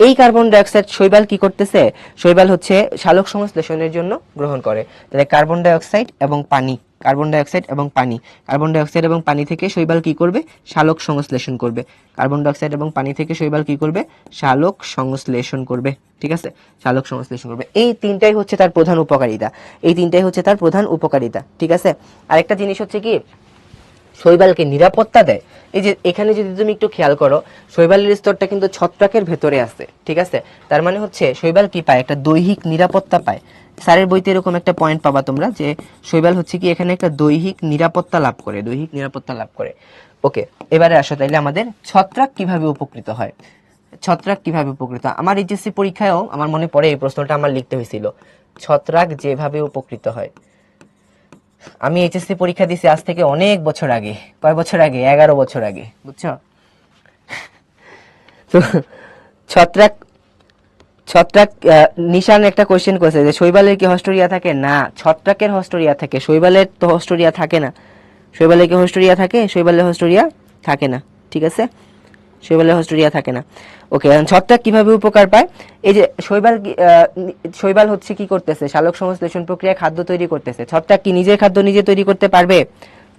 এই কার্বন ডাই অক্সাইড শৈবাল কি করতেছে? শৈবাল হচ্ছে সালোক সংশ্লেষণের জন্য গ্রহণ করে। তাহলে কার্বন ডাই অক্সাইড এবং পানি থেকে শৈবাল কি করবে? সালোক সংশ্লেষণ করবে। ঠিক আছে, সালোক সংশ্লেষণ করবে। এই তিনটাই হচ্ছে তার প্রধান উপকারিতা। ঠিক আছে, আরেকটা জিনিস হচ্ছে কি, শৈবালকে নিরাপত্তা দেয়। এই যে এখানে যদি তুমি একটু খেয়াল করো, শৈবালের স্তরটা কিন্তু ছত্রাকের ভেতরে আছে। ঠিক আছে, তার মানে হচ্ছে শৈবাল কি পায়? একটা দৈহিক নিরাপত্তা পায়। স্যারের বইতে এরকম একটা পয়েন্ট পাবা তোমরা, যে শৈবাল হচ্ছে কি এখানে একটা দৈহিক নিরাপত্তা লাভ করে। ওকে, এবারে আসো তাইলে আমাদের ছত্রাক কিভাবে উপকৃত হয়। আমার এইচএসসি পরীক্ষায়ও আমার মনে পড়ে এই প্রশ্নটা আমার লিখতে হয়েছিল, ছত্রাক যেভাবে উপকৃত হয়। আমি এইচএসসি পরীক্ষা দিছি আজ থেকে অনেক বছর আগে। কয় বছর আগে? 11 বছর আগে, বুঝছো? তো ছত্রাক নিশান একটা কোশ্চেন করেছে যে শৈবালের কি হস্টোরিয়া থাকে? না, ছত্রাকের হস্টোরিয়া থাকে, শৈবালের তো হস্টোরিয়া থাকে না। শৈবালের কি হস্টোরিয়া থাকে? শৈবালের হস্টোরিয়া থাকে না। ঠিক আছে, শৈবালের হস্টোরিয়া থাকে না। ওকে, এখন ছত্রাক কিভাবে উপকার পায়? এই যে শৈবাল হচ্ছে কি করতেছে? সালোক সংশ্লেষণ প্রক্রিয়া খাদ্য তৈরি করতেছে। ছত্রাক কি নিজের খাদ্য নিজে তৈরি করতে পারবে?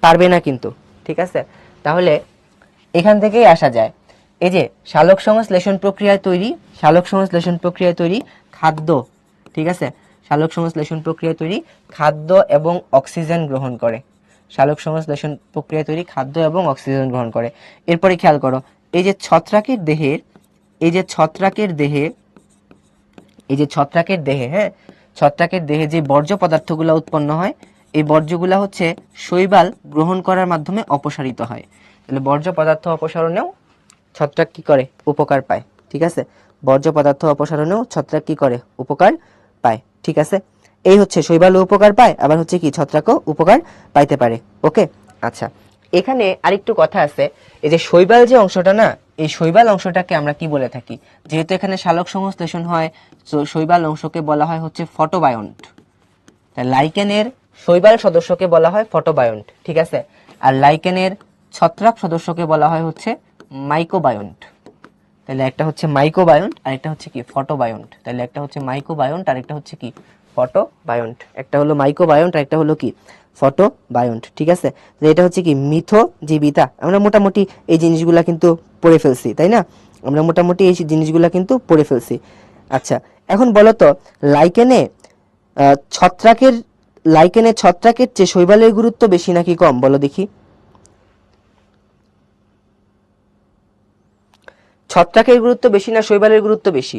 পারবে না কিন্তু। ঠিক আছে, তাহলে এখান থেকেই আসা যায়, এই যে সালোক সংশ্লেষণ প্রক্রিয়ায় তৈরি খাদ্য। ঠিক আছে, সালোক সংশ্লেষণ প্রক্রিয়ায় তৈরি খাদ্য এবং অক্সিজেন গ্রহণ করে। এরপরে খেয়াল করো, এই যে ছত্রাকের দেহে যে বর্জ্য পদার্থগুলো উৎপন্ন হয়, এই বর্জ্যগুলা হচ্ছে শৈবাল গ্রহণ করার মাধ্যমে অপসারিত হয়। তাহলে বর্জ্য পদার্থ অপসারণেও ছত্রাক কি করে? উপকার পায়। ঠিক আছে, বর্জ্য পদার্থ অপসারণেও ছত্রাক কি করে? উপকার পায়। ঠিক আছে, এই হচ্ছে শৈবালও উপকার পায়, আবার হচ্ছে কি ছত্রাকও উপকার পাইতে পারে। ওকে, আচ্ছা এখানে আরেকটু কথা আছে, এই যে শৈবাল যে অংশটা না, এই শৈবাল অংশটাকে আমরা কি বলে থাকি? যেহেতু এখানে সালোক সংশ্লেষণ হয়, তো শৈবাল অংশকে বলা হয় হচ্ছে ফটোবায়ন্ট। লাইকেনের শৈবাল সদস্যকে বলা হয় ফটোবায়ন্ট। ঠিক আছে, আর লাইকেনের ছত্রাক সদস্যকে বলা হয় হচ্ছে মাইকোবায়ন্ট। তাহলে একটা হচ্ছে মাইকোবায়ন্ট আর একটা হচ্ছে কি ফটোবায়ন্ট। একটা হলো মাইকোবায়ন্ট আর একটা হলো কি ফটোবায়ন্ট। ঠিক আছে, এটা হচ্ছে কি মিথজীবিতা। আমরা মোটামুটি এই জিনিসগুলা কিন্তু পড়ে ফেলছি, তাই না? আচ্ছা এখন বলো তো, লাইকেনে ছত্রাকের চেয়ে শৈবালের গুরুত্ব বেশি নাকি কম? বলো দেখি। ছত্রাকের গুরুত্ব বেশি না শৈবালের গুরুত্ব বেশি?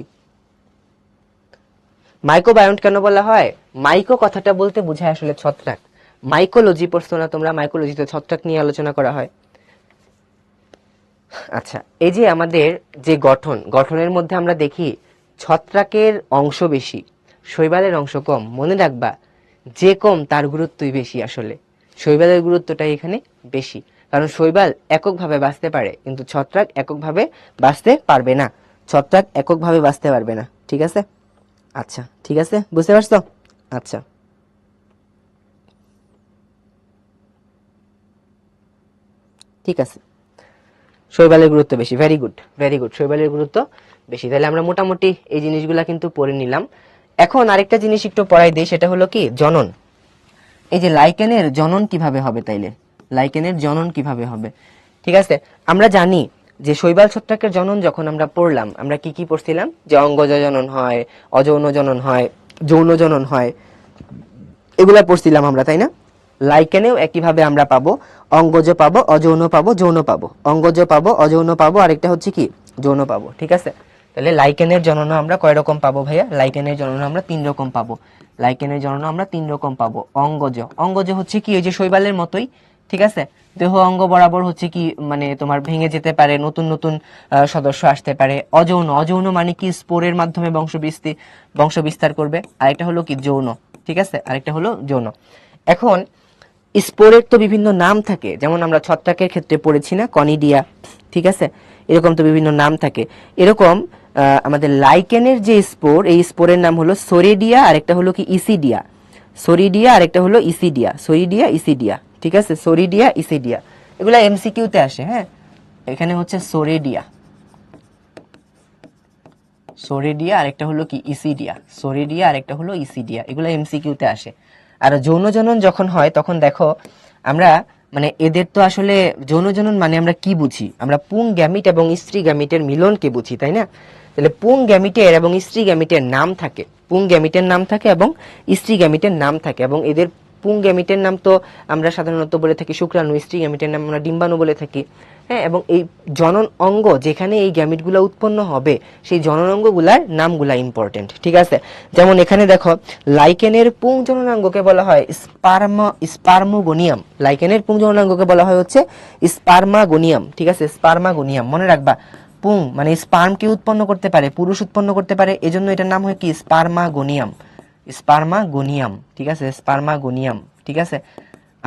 মাইক্রোবায়োন্ট কেন বলা হয়? মাইক্রো কথাটা বলতে বোঝায় আসলে ছত্রাক। মাইকোলজি পড়ছো না তোমরা? মাইকোলজিতে ছত্রাক নিয়ে আলোচনা করা হয়। আচ্ছা, এই যে আমাদের যে গঠনের মধ্যে আমরা দেখি ছত্রাকের অংশ বেশি, শৈবালের অংশ কম। মনে রাখবা, যে কম তার গুরুত্বই বেশি। আসলে শৈবালের গুরুত্বটাই এখানে বেশি, কারণ শৈবাল এককভাবে বাঁচতে পারে, কিন্তু ছত্রাক এককভাবে বাঁচতে পারবে না। ছত্রাক এককভাবে বাঁচতে পারবে না। ঠিক আছে? আচ্ছা, ঠিক আছে, বুঝতে পারছো? আচ্ছা, ঠিক আছে। শৈবালের গুরুত্ব বেশি। Very good, very good. শৈবালের গুরুত্ব বেশি। তাহলে আমরা মোটামুটি এই জিনিসগুলা কিন্তু পড়ে নিলাম। এখন আরেকটা জিনিস একটু পড়াই দিই, সেটা হলো কি জনন। এই যে লাইকেনের জনন কিভাবে হবে, তাইলে লাইকেনের জনন কিভাবে হবে? ঠিক আছে, আমরা জানি যে শৈবাল ছত্রাকের জনন যখন আমরা পড়লাম, আমরা কি কি পড়ছিলাম? যে অঙ্গজ জনন হয়, অযৌন জনন হয়, যৌন জনন হয়, এগুলা পড়ছিলাম আমরা, তাই না? লাইকেনেও একইভাবে আমরা পাবো, অঙ্গজ পাবো, অযৌন পাবো, যৌন পাবো। অঙ্গজ পাবো, অযৌন পাবো, আরেকটা হচ্ছে কি যৌন পাবো। ঠিক আছে, তাহলে লাইকেনের জনন আমরা কয় রকম পাবো ভাইয়া? লাইকেনের জনন আমরা 3 রকম পাবো। লাইকেনের জনন আমরা 3 রকম পাবো। অঙ্গজ, অঙ্গজ হচ্ছে কি ওই যে শৈবালের মতোই, ঠিক আছে, দেহ অঙ্গ বরাবর হচ্ছে কি মানে তোমার ভেঙে যেতে পারে, নতুন নতুন সদস্য আসতে পারে। অযৌন, অযৌন মানে কি স্পোরের মাধ্যমে বংশ বিস্তার করবে। আরেকটা হলো কি যৌন। ঠিক আছে, আরেকটা হলো যৌন। এখন স্পোরের তো বিভিন্ন নাম থাকে, যেমন আমরা ছত্রাকের ক্ষেত্রে পড়েছি না, কনিডিয়া। ঠিক আছে, এরকম তো বিভিন্ন নাম থাকে। এরকম আমাদের লাইকেনের যে স্পোর, এই স্পোরের নাম হলো সোরিডিয়া, আরেকটা হলো কি ইসিডিয়া। সোরিডিয়া, আরেকটা হলো ইসিডিয়া। সোরিডিয়া, ইসিডিয়া। ঠিক আছে, সোরিডিয়া, ইসিডিয়া, এগুলা এমসিকিউতে আসে। হ্যাঁ, এখানে হচ্ছে সোরিডিয়া, সোরিডিয়া, আরেকটা হলো কি ইসিডিয়া। সোরিডিয়া, আরেকটা হলো ইসিডিয়া, এগুলো এমসিকিউতে আসে। আর যৌন জনন যখন হয় তখন দেখো আমরা মানে এদের তো আসলে যৌন জনন মানে আমরা কি বুঝি? আমরা পুং গ্যামিট এবং স্ত্রী গ্যামিটের মিলনকে বুঝি, তাই না? তাহলে পুং গ্যামিটের এবং স্ত্রী গ্যামিটের নাম থাকে, পুং গ্যামিটের নাম থাকে এবং স্ত্রী গ্যামিটের নাম থাকে, এবং এদের পুং গ্যামিটের নাম তো আমরা সাধারণত বলে থাকি শুক্রাণু, স্ত্রী গ্যামিটের নাম আমরা ডিম্বাণু বলে থাকি। হ্যাঁ, এবং এই জনন অঙ্গ যেখানে এই গ্যামিটগুলো উৎপন্ন হবে, সেই জনন অঙ্গগুলার নামগুলা ইম্পর্টেন্ট। ঠিক আছে, যেমন এখানে দেখো লাইকেনের পুং জননাঙ্গকে বলা হয় স্পার্মোগোনিয়াম। লাইকেনের পুং জননাঙ্গকে বলা হয় হচ্ছে স্পার্মাগোনিয়াম। ঠিক আছে, স্পার্মাগোনিয়াম মনে রাখবা। পুং মানে স্পার্মকে উৎপন্ন করতে পারে, পুরুষ উৎপন্ন করতে পারে, এজন্য এটার নাম হয় কি স্পার্মাগোনিয়াম। স্পার্মাগোনিয়াম, ঠিক আছে, স্পার্মাগোনিয়াম। ঠিক আছে,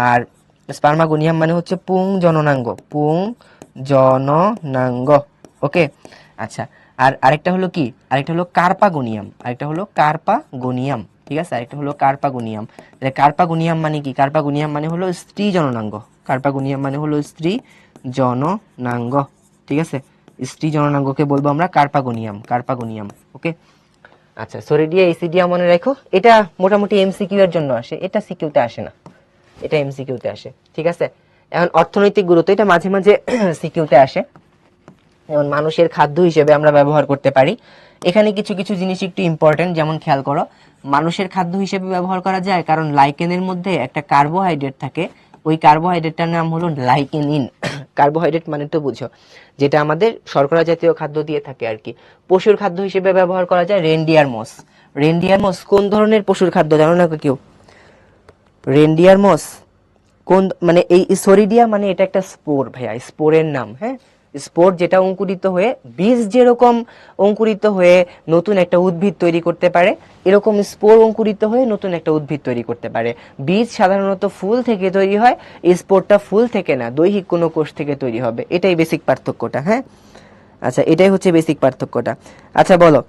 আর স্পার্মাগোনিয়াম মানে হচ্ছে পুং জননাঙ্গ, পুং জননাঙ্গ। ওকে, আচ্ছা। আর আরেকটা হলো কি, আরেকটা হলো কার্পাগোনিয়াম, আরেকটা হলো কার্পাগোনিয়াম। ঠিক আছে, আরেকটা হলো কার্পাগোনিয়াম। তাহলে কার্পাগোনিয়াম মানে কি? কার্পাগোনিয়াম মানে হলো স্ত্রী জননাঙ্গ। কার্পাগোনিয়াম মানে হলো স্ত্রী জননাঙ্গ। ঠিক আছে, স্ত্রী জননাঙ্গকে বলবো আমরা কার্পাগোনিয়াম, কার্পাগোনিয়াম। ওকে, আচ্ছা। সোরিডিয়া, ইসিডিয়া মনে রাখো। এটা মোটামুটি এমসিকিউ এর জন্য আসে, এটা সিকিউতে আসে না, এটা এমসিকিউতে আসে। ঠিক আছে, এখন অর্থনৈতিক গুরুত্ব, এটা মাঝে মাঝে সিকিউতে আসে। যেমন মানুষের খাদ্য হিসেবে আমরা ব্যবহার করতে পারি। এখানে কিছু কিছু জিনিস একটু ইম্পর্টেন্ট, যেমন খেয়াল করো, মানুষের খাদ্য হিসেবে ব্যবহার করা যায় কারণ লাইকেনের মধ্যে একটা কার্বোহাইড্রেট থাকে, ওই কার্বোহাইড্রেটটার নাম হলো লাইকেনিন। কার্বোহাইড্রেট মানে তো বুঝো, যেটা আমাদের শর্করা জাতীয় খাদ্য দিয়ে থাকে আর কি। পশুর খাদ্য হিসেবে ব্যবহার করা যায় রেনডিয়ার মোস। রেনডিয়ার মোস কোন ধরনের পশুর খাদ্য জানো না কেউ? রেনডিয়ার মোস কোন মানে এই সরিডিয়া মানে এটা একটা স্পোর ভাইয়া, স্পোরের নাম। হ্যাঁ, স্পোর যেটা অঙ্কুরিত হয়ে, বীজ যেরকম অঙ্কুরিত হয়ে নতুন একটা উদ্ভিদ তৈরি করতে পারে, এরকম স্পোর অঙ্কুরিত হয়ে নতুন একটা উদ্ভিদ তৈরি করতে পারে। বীজ সাধারণত ফুল থেকে তৈরি হয়, এই স্পোরটা ফুল থেকে না, দৈহিক কোনো কোষ থেকে তৈরি হবে। এটাই বেসিক পার্থক্যটা। হ্যাঁ, আচ্ছা, এটাই হচ্ছে বেসিক পার্থক্যটা। আচ্ছা বলো,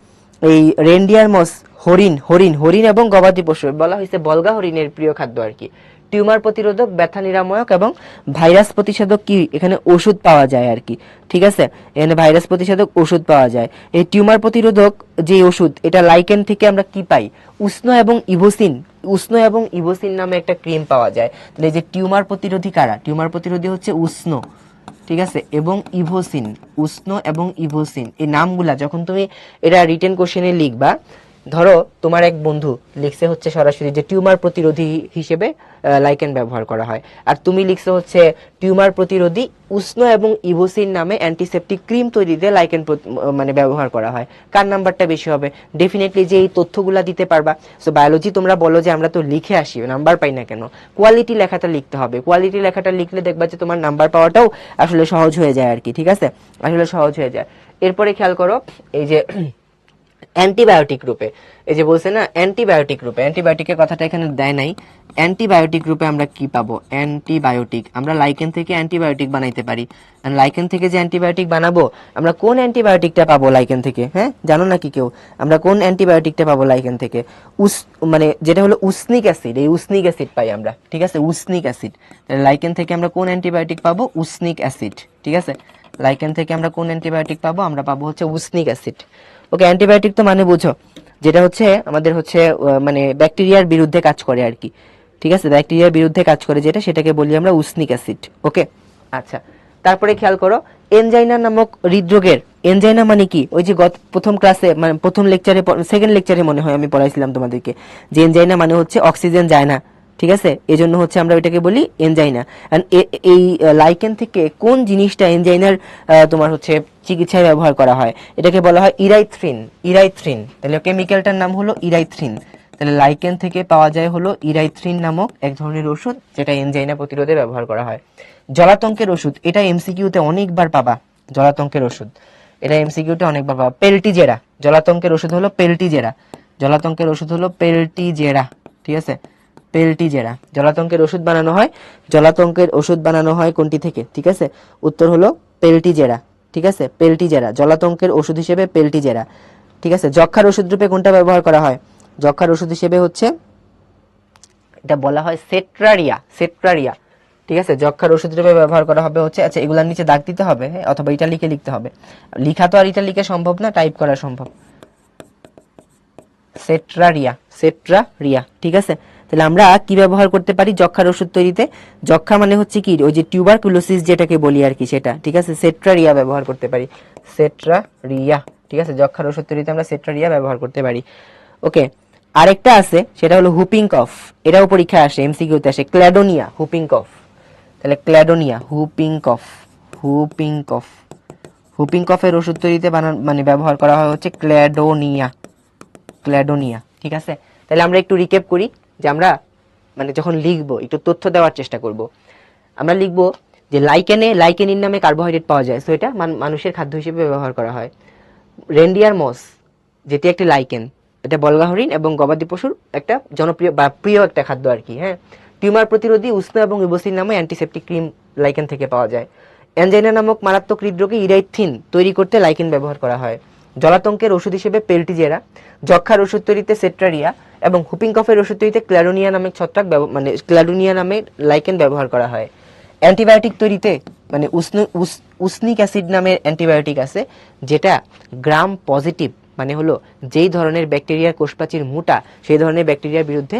এই রেনডিয়ার মস, হরিণ, হরিণ, হরিণ এবং গবাদি পশু বলা হয়েছে বলগা হরিণের প্রিয় খাদ্য আর কি। টিউমার প্রতিরোধক, ব্যথা নিরাময়ক এবং ভাইরাস প্রতিষেধক কি এখানে ওষুধ পাওয়া যায় আর কি। ঠিক আছে, এখানে ভাইরাস প্রতিষেধক ওষুধ পাওয়া যায়। এই টিউমার প্রতিরোধক যে ওষুধ, এটা লাইকেন থেকে আমরা কি পাই? উষ্ণ এবং ইভোসিন, উষ্ণ এবং ইভোসিন নামে একটা ক্রিম পাওয়া যায়। তাহলে এই যে টিউমার প্রতিরোধী কারা? টিউমার প্রতিরোধী হচ্ছে উষ্ণ, ঠিক আছে, এবং ইভোসিন, উষ্ণ এবং ইভোসিন। এই নামগুলা যখন তুমি এটা রিটেন কোশ্চেনে লিখবা, ধরো তোমার এক বন্ধু লিখছে হচ্ছে সরাসরি যে টিউমার প্রতিরোধী হিসেবে লাইকেন ব্যবহার করা হয়, আর তুমি লিখছো হচ্ছে টিউমার প্রতিরোধী উষ্ণ এবং ইভোসিন নামে অ্যান্টিসেপটিক ক্রিম তৈরিতে লাইকেন মানে ব্যবহার করা হয়, কার নাম্বারটা বেশি হবে? ডেফিনেটলি যে এই তথ্যগুলা দিতে পারবা। সো বায়োলজি তোমরা বলো যে আমরা তো লিখে আসি, নাম্বার পাই না কেন? কোয়ালিটি লেখাটা লিখতে হবে, কোয়ালিটি লেখাটা লিখলে দেখবা যে তোমার নাম্বার পাওয়াটাও আসলে সহজ হয়ে যায় আর কি, ঠিক আছে, আসলে সহজ হয়ে যায়। এরপরে খেয়াল করো এই যে অ্যান্টিবায়োটিক রূপে, এই যে বলছে না অ্যান্টিবায়োটিক রূপে, অ্যান্টিবায়োটিকের কথাটা এখানে দেয় নাই। অ্যান্টিবায়োটিক রূপে আমরা কি পাবো? অ্যান্টিবায়োটিক, আমরা লাইকেন থেকে অ্যান্টিবায়োটিক বানাইতে পারি। আর লাইকেন থেকে যে অ্যান্টিবায়োটিক বানাবো, আমরা কোন অ্যান্টিবায়োটিকটা পাবো লাইকেন থেকে? হ্যাঁ, জানো নাকি কেউ? আমরা কোন অ্যান্টিবায়োটিকটা পাবো লাইকেন থেকে? মানে যেটা হলো উসনিক অ্যাসিড, এই উসনিক অ্যাসিড পাই আমরা, ঠিক আছে, উসনিক অ্যাসিড। তাহলে লাইকেন থেকে আমরা কোন অ্যান্টিবায়োটিক পাবো? উসনিক অ্যাসিড, ঠিক আছে। লাইকেন থেকে আমরা কোন অ্যান্টিবায়োটিক পাবো? আমরা পাবো হচ্ছে উসনিক অ্যাসিড। ওকে, অ্যান্টিবায়োটিক তো মানে বুঝো, যেটা হচ্ছে আমাদের হচ্ছে মানে ব্যাকটেরিয়ার বিরুদ্ধে কাজ করে আর কি, ঠিক আছে, ব্যাকটেরিয়ার বিরুদ্ধে কাজ করে যেটা, সেটাকে বলি আমরা উসনিক অ্যাসিড। ওকে, আচ্ছা, তারপরে খেয়াল করো এনজাইনা নামক হৃদরোগের, এনজাইনা মানে কি? ওই যে প্রথম ক্লাসে মানে প্রথম লেকচারে, সেকেন্ড লেকচারে মনে হয় আমি পড়াইছিলাম তোমাদেরকে যে এনজাইনা মানে হচ্ছে অক্সিজেন যায় না, ঠিক আছে, এই জন্য হচ্ছে আমরা ওইটাকে বলি এনজাইনা। এই লাইকেন থেকে কোন জিনিসটা এনজাইনার তোমার হচ্ছে চিকিৎসায় ব্যবহার করা হয়? এটাকে বলা হয় ইরাইথ্রিন। ইরাইথ্রিন, তাহলে কেমিক্যালটার নাম হলো ইরাইথ্রিন। তাহলে লাইকেন থেকে পাওয়া যায় হলো ইরাইথ্রিন নামক এক ধরনের ওষুধ, যেটা এনজাইনা প্রতিরোধে ব্যবহার করা হয়। জলাতঙ্কের ওষুধ, এটা এমসিকিউতে অনেকবার পাবা। জলাতঙ্কের ওষুধ, এটা এমসিকিউতে অনেকবার পাবা। পেলটিজেরা, জলাতঙ্কের ওষুধ হলো পেলটিজেরা। জলাতঙ্কের ওষুধ হলো পেলটিজেরা, ঠিক আছে, পেলটিজেরা। জলাতঙ্কের ওষুধ বানানো হয়, জলাতঙ্কের ওষুধ বানানো হয় কোনটি থেকে? ঠিক আছে, উত্তর হলো পেলটিজেরা, ঠিক আছে, পেলটিজেরা, জলাতঙ্কের ওষুধ হিসেবে পেলটিজেরা, ঠিক আছে। যক্ষার ওষুধ রূপে কোনটা ব্যবহার করা হয়? যক্ষার ওষুধ হিসেবে হচ্ছে এটা বলা হয় সেট্রারিয়া, সেট্রারিয়া, ঠিক আছে। যক্ষার ওষুধ রূপে ব্যবহার করা হবে হচ্ছে, আচ্ছা এগুলার নিচে দাগ দিতে হবে, হ্যাঁ, অথবা এটা লিখে লিখতে হবে, লিখা তো আর এটা লিখে সম্ভব না, টাইপ করা সম্ভব। সেট্রারিয়া, সেট্রারিয়া, ঠিক আছে। তাহলে আমরা কি ব্যবহার করতে পারি যক্ষার ওষুধ তৈরিতে? যক্ষা মানে হচ্ছে কি, ওই যে টিউবারকুলোসিস যেটাকে বলি আর কি, সেটা, ঠিক আছে, সেট্রারিয়া ব্যবহার করতে পারি, সেট্রারিয়া, ঠিক আছে। যক্ষার ওষুধ তৈরিতে আমরা সেট্রারিয়া ব্যবহার করতে পারি। ওকে, আরেকটা আছে, সেটা হলো হুপিং কফ, এটাও পরীক্ষায় আসে, এমসিকিউতে আসে, ক্ল্যাডোনিয়া, হুপিং কফ। তাহলে ক্ল্যাডোনিয়া, হুপিং কফ, হুপিং কফ, হুপিং কফের ওষুধ তৈরিতে মানে ব্যবহার করা হয় হচ্ছে ক্ল্যাডোনিয়া, ক্ল্যাডোনিয়া, ঠিক আছে। তাহলে আমরা একটু রিক্যাপ করি যে আমরা মানে যখন লিখবো একটু তথ্য দেওয়ার চেষ্টা করব। আমরা লিখবো যে লাইকেনিন নামে কার্বোহাইড্রেট পাওয়া যায়, সো এটা মানুষের খাদ্য হিসেবে ব্যবহার করা হয়। রেন্ডিয়ার মস, যেটি একটি লাইকেন, এটা বলগা হরিণ এবং গবাদি পশুর একটা জনপ্রিয় বা প্রিয় একটা খাদ্য আর কি, হ্যাঁ। টিউমার প্রতিরোধী উষ্ণ এবং ইবোসিন নামে অ্যান্টিসেপটিক ক্রিম লাইকেন থেকে পাওয়া যায়। অ্যাঞ্জাইনা নামক মারাত্মক হৃদরোগে ইরাইথিন তৈরি করতে লাইকেন ব্যবহার করা হয়। জলাতঙ্কের ওষুধ হিসেবে পেলটিজেরা, যক্ষার ওষুধ তৈরিতে সেট্রারিয়া এবং হুপিং কফের ওষুধ তৈরিতে ক্ল্যাডোনিয়া নামে ছত্রাক মানে ক্ল্যাডোনিয়া নামে লাইকেন ব্যবহার করা হয়। অ্যান্টিবায়োটিক তৈরিতে মানে উসনিক অ্যাসিড নামের অ্যান্টিবায়োটিক আছে, যেটা গ্রাম পজিটিভ, মানে হলো যেই ধরনের ব্যাকটেরিয়ার কোষপ্রাচীর মোটা, সেই ধরনের ব্যাকটেরিয়ার বিরুদ্ধে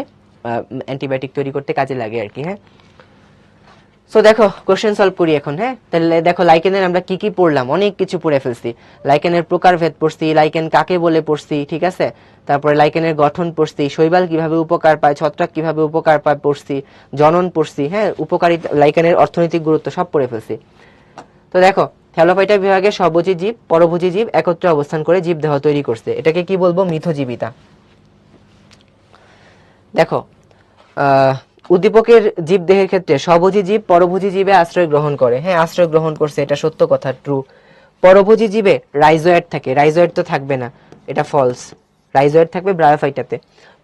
অ্যান্টিবায়োটিক তৈরি করতে কাজে লাগে আর কি, হ্যাঁ। সো দেখো কোশ্চেন সলভ করি এখন, হ্যাঁ। তাহলে দেখো লাইকেনের আমরা কি কি পড়লাম, অনেক কিছু পড়ে ফেলছি। লাইকেনের প্রকারভেদ পড়ছি, লাইকেন কাকে বলে পড়ছি, ঠিক আছে। তারপরে লাইকেনের গঠন পড়ছি, শৈবাল কিভাবে উপকার পায়, ছত্রাক কিভাবে উপকার পায় পড়ছি, জনন পড়ছি, হ্যাঁ, উপকারী লাইকেনের অর্থনৈতিক গুরুত্ব সব পড়ে ফেলছি। তো দেখো থ্যালোফাইটা বিভাগে স্বভোজী জীব, পরভোজী জীব একত্রে অবস্থান করে জীবদেহ তৈরি করছে, এটাকে কি বলবো? মিথজীবিতা। দেখো উদ্দীপকের জীব দেহের ক্ষেত্রে স্বভোজী জীব পরভোজী জীবে আশ্রয় গ্রহণ করে, হ্যাঁ, আশ্রয় গ্রহণ করছে, এটা সত্য কথা, ট্রু। পরভোজী জীবে রাইজোয়েড থাকে, রাইজোয়েড তো থাকবে না, এটা ফলস, রাইজোয়েড থাকবে ব্রায়োফাইটাতে।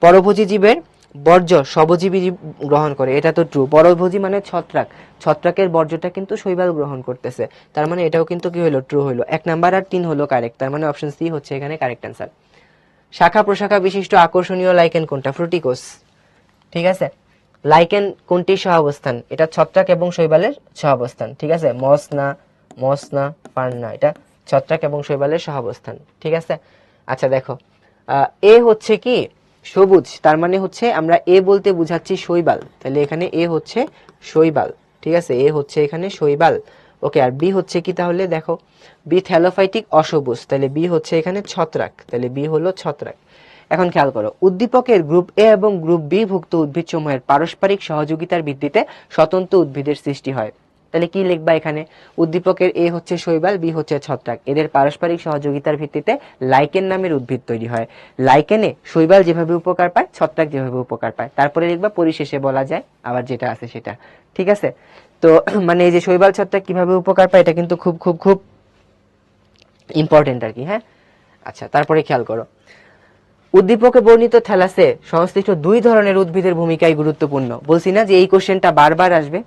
পরভোজী জীবের বর্জ্য স্বভোজীবী জীব গ্রহণ করে, এটা তো ট্রু। পরভোজী মানে ছত্রাক, ছত্রাকের বর্জ্যটা কিন্তু শৈবাল গ্রহণ করতেছে, তার মানে এটাও কিন্তু কি হলো? ট্রু হলো। 1 নাম্বার আর 3 হলো কারেক্ট, তার মানে অপশন সি হচ্ছে এখানে কারেক্ট অ্যান্সার। শাখা প্রশাখা বিশিষ্ট আকর্ষণীয় লাইকেন কোনটা? ফ্রুটিকোস, ঠিক আছে। লাইকেন কোনটির সহাবস্থান? এটা ছত্রাক এবং শৈবালের সহাবস্থান, ঠিক আছে। মসনা ফার্না, এটা ছত্রাক এবং শৈবালের সহাবস্থান, ঠিক আছে। আচ্ছা দেখো এ হচ্ছে কি সবুজ, তার মানে হচ্ছে আমরা এ বলতে বুঝাচ্ছি শৈবাল, তাহলে এখানে এ হচ্ছে শৈবাল, ঠিক আছে, এ হচ্ছে এখানে শৈবাল। ওকে, আর বি হচ্ছে কি তাহলে? দেখো বি থ্যালোফাইটিক অসবুজ, তাহলে বি হচ্ছে এখানে ছত্রাক, তাহলে বি হলো ছত্রাক। এখন খেয়াল করো, উদ্দীপকের গ্রুপ এ এবং গ্রুপ বি ভুক্ত উদ্ভিদ সমূহের পারস্পরিক সহযোগিতার ভিত্তিতে স্বতন্ত্র উদ্ভিদের সৃষ্টি হয়। তাহলে কি লিখবা এখানে? উদ্দীপকের এ হচ্ছে শৈবাল, বি হচ্ছে ছত্রাক, এদের পারস্পরিক সহযোগিতার ভিত্তিতে লাইকেন নামের উদ্ভিদ তৈরি হয়। লাইকেনে শৈবাল যেভাবে উপকার পায়, ছত্রাক যেভাবে উপকার পায়। তারপরে লিখবা পরিশেষে বলা যায় আবার যেটা আছে সেটা। ঠিক আছে? তো মানে এই যে শৈবাল ছত্রাক কিভাবে উপকার পায়, এটা কিন্তু খুব খুব খুব ইম্পর্টেন্ট আর কি। হ্যাঁ, আচ্ছা, তারপরে খেয়াল করো, উদ্দীপকে বর্ণিত থ্যালাসে সংশ্লিষ্ট দুই ধরনের উদ্ভিদের ভূমিকাই গুরুত্বপূর্ণ। বলছি না যে এই কোশ্চেনটা বারবার আসবে,